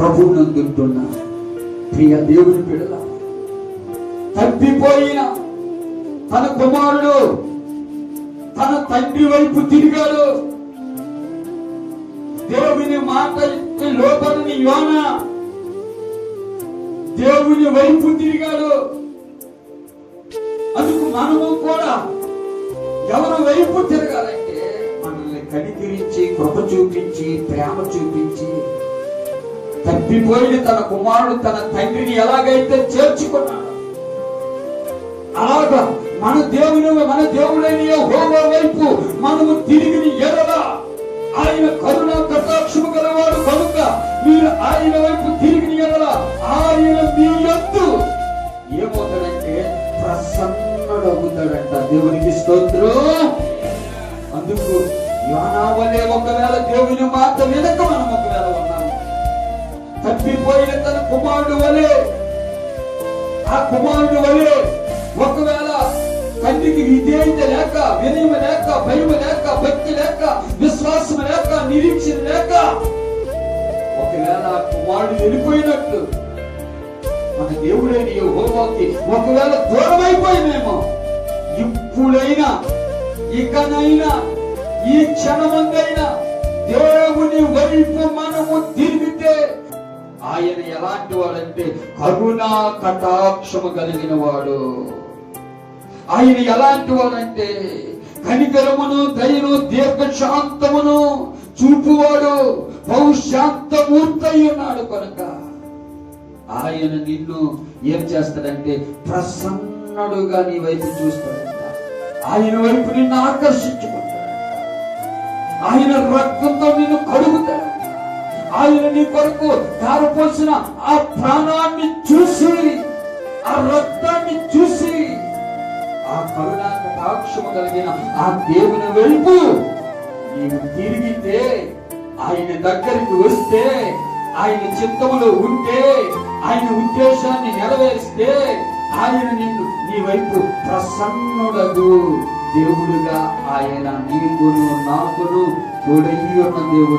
ప్రభువునందుంటున్న ప్రియ దేవుని బిడ్డల, తప్పిపోయిన తన కుమారుడు తన తండ్రి వైపు తిరిగాడు. దేవుని మాట లోబడని యోనా దేవుని వైపు తిరిగాడు. అందుకు మనము కూడా ఎవరి వైపు తిరగాలంటే మనల్ని కనికరించి, కృప చూపించి, ప్రేమ చూపించి, తప్పిపోయిన తన కుమారుడు తన తండ్రిని ఎలాగైతే చేర్చుకున్నాడు, అలాగా మన దేవుడైన యెహోవా వైపు మనము తిరిగి ఎడల ఆయన కరుణ కటాక్షము గలవాడు కనుక మీరు ఆయన వైపు తిరిగి ఎడల ఆయన మీ యందు ఏమవుతాడంటే ప్రసన్నుడవుతాడంట. దేవునికి స్తోత్రం. అందుకు యోనా వలె ఒకవేళ దేవుని మాట వెనక మనం ఒకవేళ ఉన్నాము, తప్పిపోయిన తన కుమారుడు వలె, ఆ కుమారుడు వలె ఒకవేళ తండ్రికి విధేయత లేక, వినయం లేక, భయం లేక, భక్తి లేక, విశ్వాసం లేక, నిరీక్షణ లేక ఒకవేళ ఆ కుమారుడు వెళ్ళిపోయినట్లు మన దేవుడైన యెహోవాకి ఒకవేళ దూరం అయిపోయినేమో, ఇప్పుడైనా ఇకనైనా ఈ క్షణమందైనా దేవుని వైపు మనము తిరిగితే ఆయన ఎలాంటి వాడంటే కరుణా కటాక్షము కలిగిన వాడు. ఆయన ఎలాంటి వాడంటే కనికరమును, దయను, దీర్ఘశాంతమును చూపువాడు, బహుశాంతమూర్తి ఉన్నాడు కనుక ఆయన నిన్ను ఏం చేస్తాడంటే ప్రసన్నుడుగా నీ వైపు చూస్తాడంట. ఆయన వైపు నిన్ను ఆకర్షించుకుంటాడంట. ఆయన రక్తంతో నిన్ను కడుగుతాడంట. ఆయన నీ కొరకు ధారపోసిన ఆ ప్రాణాన్ని చూసి, ఆ రక్తాన్ని చూసి, ఆ కరుణా కటాక్షము కలిగిన ఆ దేవుని వైపు నీవు తిరిగితే, ఆయన దగ్గరికి వస్తే, ఆయన చిత్తములో ఉంటే, ఆయన ఉద్దేశాన్ని నెరవేరిస్తే ఆయన నిన్ను నీ వైపు ప్రసన్నుడగు దేవుడుగా ఆయన నీకును నాకును తోడై ఉన్న దేవుడు.